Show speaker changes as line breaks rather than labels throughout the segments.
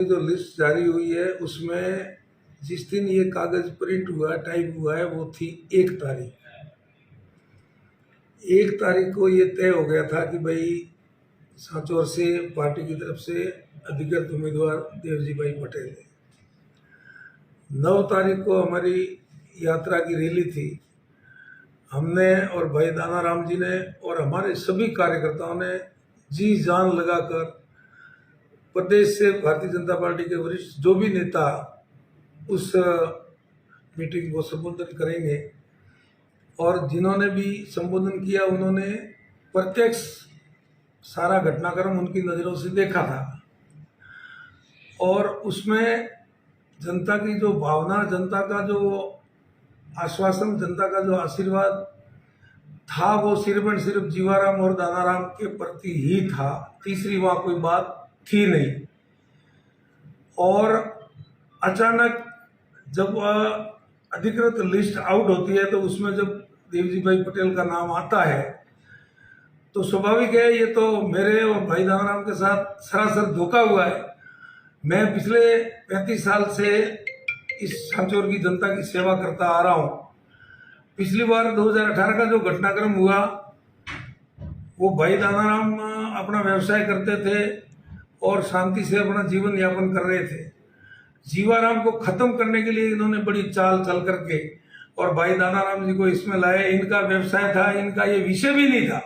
जो लिस्ट जारी हुई है उसमें जिस दिन ये कागज प्रिंट हुआ टाइप हुआ है वो थी 1 तारीख। 1 तारीख को ये तय हो गया था कि भाई सांचौर से पार्टी की तरफ से अधिकृत उम्मीदवार देवजी भाई पटेल है। 9 तारीख को हमारी यात्रा की रैली थी। हमने और भाई दानाराम जी ने और हमारे सभी कार्यकर्ताओं ने जी जान लगाकर प्रदेश से भारतीय जनता पार्टी के वरिष्ठ जो भी नेता उस मीटिंग को संबोधन करेंगे, और जिन्होंने भी संबोधन किया उन्होंने प्रत्यक्ष सारा घटनाक्रम उनकी नज़रों से देखा था। और उसमें जनता की जो भावना, जनता का जो आश्वासन, जनता का जो आशीर्वाद था वो सिर्फ और सिर्फ जीवाराम और दानाराम के प्रति ही था। तीसरी वहाँ कोई बात थी नहीं। और अचानक जब अधिकृत लिस्ट आउट होती है तो उसमें जब देवजी भाई पटेल का नाम आता है तो स्वाभाविक है ये तो मेरे और भाई दानाराम के साथ सरासर धोखा हुआ है। मैं पिछले 35 साल से इस सांचौर की जनता की सेवा करता आ रहा हूँ। पिछली बार 2018 का जो घटनाक्रम हुआ वो भाई दानाराम अपना व्यवसाय करते थे और शांति से अपना जीवन यापन कर रहे थे। जीवाराम को खत्म करने के लिए इन्होंने बड़ी चाल चल करके और भाई दानाराम जी को इसमें लाए। इनका व्यवसाय था, इनका ये विषय भी नहीं था,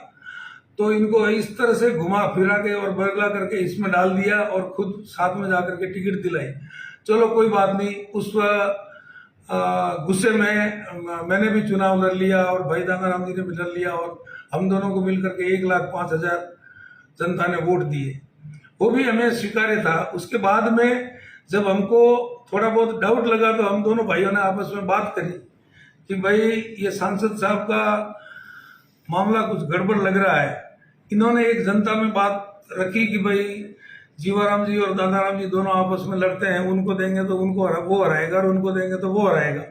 तो इनको इस तरह से घुमा फिरा के और बरगला करके इसमें डाल दिया और खुद साथ में जाकर के टिकट दिलाई। चलो कोई बात नहीं, उस गुस्से में मैंने भी चुनाव लड़ लिया और भाई दानाराम जी ने भी लड़ लिया और हम दोनों को मिलकर के 1,05,000 जनता ने वोट दिए। वो भी हमें स्वीकार्य था। उसके बाद में जब हमको थोड़ा बहुत डाउट लगा तो हम दोनों भाइयों ने आपस में बात करी कि भाई ये सांसद साहब का मामला कुछ गड़बड़ लग रहा है। इन्होंने एक जनता में बात रखी कि भाई जीवाराम जी और दानाराम जी दोनों आपस में लड़ते हैं, उनको देंगे तो उनको वो हराएगा और उनको देंगे तो वो हराएगा।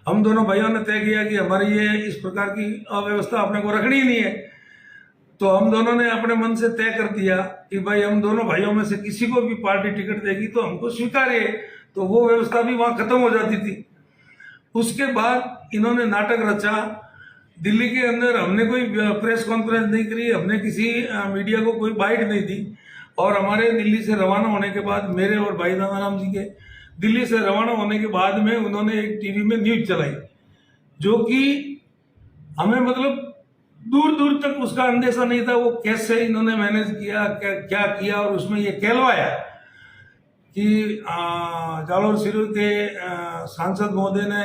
हम दोनों भाइयों ने तय किया कि हमारी ये इस प्रकार की अव्यवस्था अपने को रखनी ही नहीं है। तो हम दोनों ने अपने मन से तय कर दिया कि भाई हम दोनों भाइयों में से किसी को भी पार्टी टिकट देगी तो हमको स्वीकार्य है। तो वो व्यवस्था भी वहां खत्म हो जाती थी। उसके बाद इन्होंने नाटक रचा। दिल्ली के अंदर हमने कोई प्रेस कॉन्फ्रेंस नहीं करी, हमने किसी मीडिया को कोई बाइट नहीं दी। और हमारे दिल्ली से रवाना होने के बाद, मेरे और भाई दानाराम जी के दिल्ली से रवाना होने के बाद में उन्होंने एक टीवी में न्यूज चलाई जो कि हमें मतलब दूर दूर तक उसका अंदेशा नहीं था। वो कैसे इन्होंने मैनेज किया, क्या किया, और उसमें ये कहलवाया कि जालोर सिरू के सांसद महोदय ने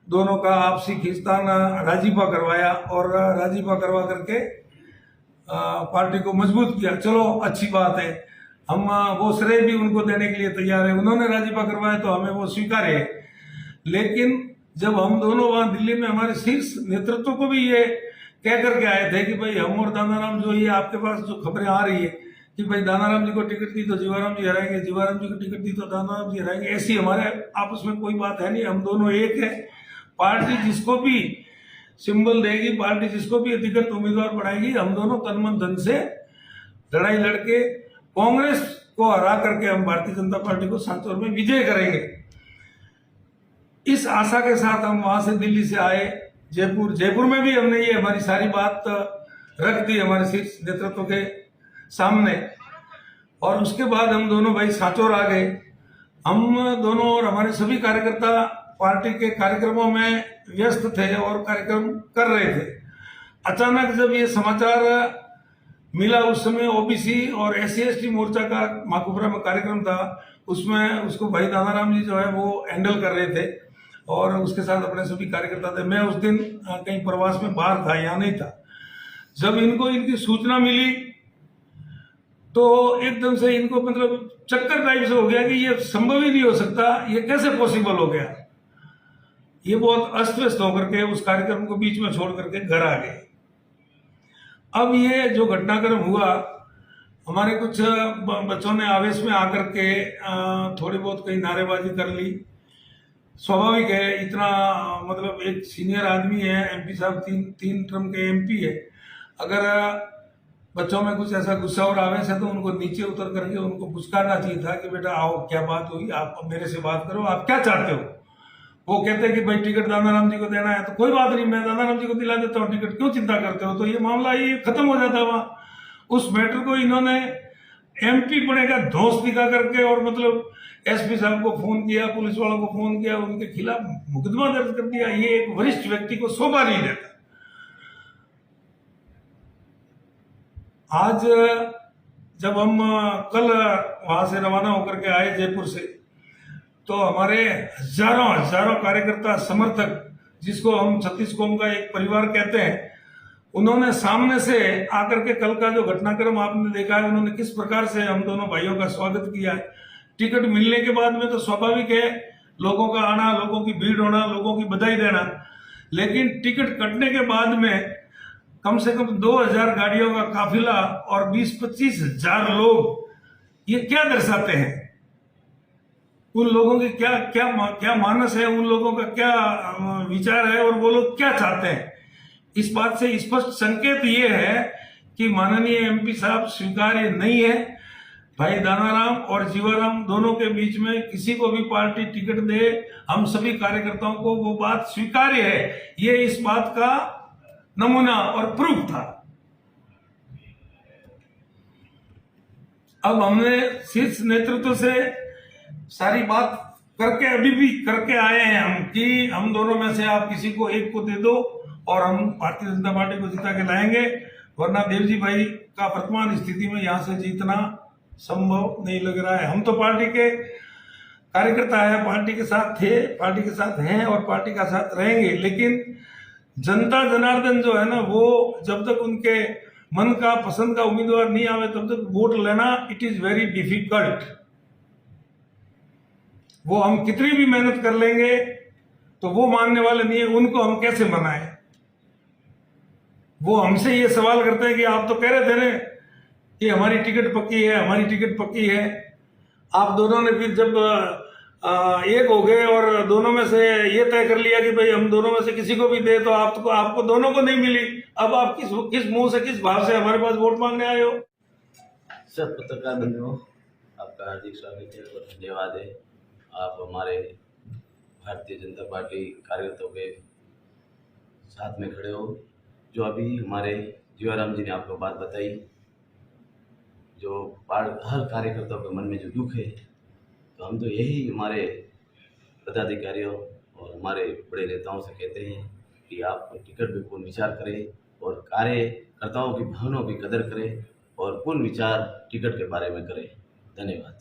दोनों का आपसी खींचतान राजीपा करवाया और राजीपा करवा करके पार्टी को मजबूत किया। चलो अच्छी बात है, हम वो श्रेय भी उनको देने के लिए तैयार है। उन्होंने राजीपा करवाया तो हमें वो स्वीकार्य है। लेकिन जब हम दोनों वहां दिल्ली में हमारे शीर्ष नेतृत्व को भी ये कह करके आए थे कि भाई हम और दानाराम जो ये आपके पास जो खबरें आ रही है कि भाई दानाराम जी को टिकट दी तो जीवाराम जी हराएंगे, जीवाराम जी को टिकट दी तो दानाराम जी हराएंगे, ऐसी हमारे आपस में कोई बात है नहीं। हम दोनों एक है। पार्टी जिसको भी सिंबल देगी, पार्टी जिसको भी अधिकृत उम्मीदवार बनाएगी, हम दोनों तन मन धन से लड़ाई लड़के कांग्रेस को हरा करके हम भारतीय जनता पार्टी को सांचौर में विजय करेंगे। इस आशा के साथ हम वहां से दिल्ली से आए जयपुर में भी हमने ये हमारी सारी बात रख दी हमारे शीर्ष नेतृत्व के सामने। और उसके बाद हम दोनों भाई सांचौर आ गए। हम दोनों और हमारे सभी कार्यकर्ता पार्टी के कार्यक्रमों में व्यस्त थे और कार्यक्रम कर रहे थे। अचानक जब ये समाचार मिला, उस समय ओबीसी और SC/ST मोर्चा का माकुपरा में कार्यक्रम था, उसमें उसको भाई दानाराम जी जो है वो हैंडल कर रहे थे और उसके साथ अपने सभी कार्यकर्ता थे। मैं उस दिन कहीं प्रवास में बाहर था, यहाँ नहीं था। जब इनको इनकी सूचना मिली तो एकदम से इनको मतलब चक्कर टाइप से हो गया कि ये संभव ही नहीं हो सकता, ये कैसे पॉसिबल हो गया। ये बहुत अस्त व्यस्त होकर के उस कार्यक्रम को बीच में छोड़ करके घर आ गए। अब ये जो घटनाक्रम हुआ, हमारे कुछ बच्चों ने आवेश में आकर के थोड़ी बहुत कहीं नारेबाजी कर ली। स्वाभाविक है, इतना मतलब एक सीनियर आदमी है, MP साहब तीन टर्म के MP है। अगर बच्चों में कुछ ऐसा गुस्सा और आवेश है तो उनको नीचे उतर करके उनको पुचकारना चाहिए था कि बेटा आओ, क्या बात हुई, आप मेरे से बात करो, आप क्या चाहते हो। वो कहते हैं कि भाई टिकट दानाराम जी को देना है, तो कोई बात नहीं, मैं दानाराम जी को दिला देता हूँ टिकट, क्यों चिंता करते हो। तो ये मामला ये खत्म हो जाता वहां। उस मैटर को इन्होंने एमपी पड़े का धौंस दिखा करके और मतलब एसपी साहब को फोन किया, पुलिस वालों को फोन किया, उनके खिलाफ मुकदमा दर्ज कर दिया। ये एक वरिष्ठ व्यक्ति को शोभा नहीं देता। आज जब हम कल वहां से रवाना होकर के आए जयपुर से, तो हमारे हजारों हजारों कार्यकर्ता समर्थक, जिसको हम छत्तीस कौम का एक परिवार कहते हैं, उन्होंने सामने से आकर के कल का जो घटनाक्रम आपने देखा है, उन्होंने किस प्रकार से हम दोनों भाइयों का स्वागत किया है। टिकट मिलने के बाद में तो स्वाभाविक है लोगों का आना, लोगों की भीड़ होना, लोगों की बधाई देना, लेकिन टिकट कटने के बाद में कम से कम 2000 गाड़ियों का काफिला और 20-25 हजार लोग, ये क्या दर्शाते हैं। उन लोगों की क्या क्या क्या मानस है, उन लोगों का क्या विचार है और वो लोग क्या चाहते हैं। इस बात से स्पष्ट संकेत ये है कि माननीय एमपी साहब स्वीकार्य नहीं है। भाई दानाराम और जीवाराम दोनों के बीच में किसी को भी पार्टी टिकट दे, हम सभी कार्यकर्ताओं को वो बात स्वीकार्य है। ये इस बात का नमूना और प्रूफ था। अब हमने शीर्ष नेतृत्व से सारी बात करके अभी भी करके आए हैं हम कि हम दोनों में से आप किसी को एक को दे दो और हम भारतीय जनता पार्टी को जिता के लाएंगे, वरना देवजी भाई का वर्तमान स्थिति में यहां से जीतना संभव नहीं लग रहा है। हम तो पार्टी के कार्यकर्ता है, पार्टी के साथ थे, पार्टी के साथ हैं और पार्टी का साथ रहेंगे, लेकिन जनता जनार्दन जो है ना, वो जब तक उनके मन का पसंद का उम्मीदवार नहीं आवे तब तक वोट लेना इट इज वेरी डिफिकल्ट। वो हम कितनी भी मेहनत कर लेंगे तो वो मानने वाले नहीं है, उनको हम कैसे मनाएं। वो हमसे ये सवाल करते हैं कि आप तो कह रहे थे ना कि हमारी टिकट पक्की है, हमारी टिकट पक्की है। आप दोनों ने फिर जब एक हो गए और दोनों में से ये तय कर लिया कि भाई हम दोनों में से किसी को भी दे, तो आपको दोनों को नहीं मिली। अब आप किस मुंह से, किस भाव से हमारे पास वोट मांगने आए हो।
सब पत्रकार बंधुओं, आपका हार्दिक स्वागत है और धन्यवाद है। आप हमारे भारतीय जनता पार्टी कार्यकर्ताओं के साथ में खड़े हो। जो अभी हमारे जीवाराम जी ने आपको बात बताई, जो हर कार्यकर्ताओं के मन में जो दुख है, तो हम तो यही हमारे पदाधिकारियों और हमारे बड़े नेताओं से कहते हैं कि आप टिकट पे पूर्ण विचार करें और कार्यकर्ताओं की भावनाओं की कदर करें और पूर्ण विचार टिकट के बारे में करें। धन्यवाद।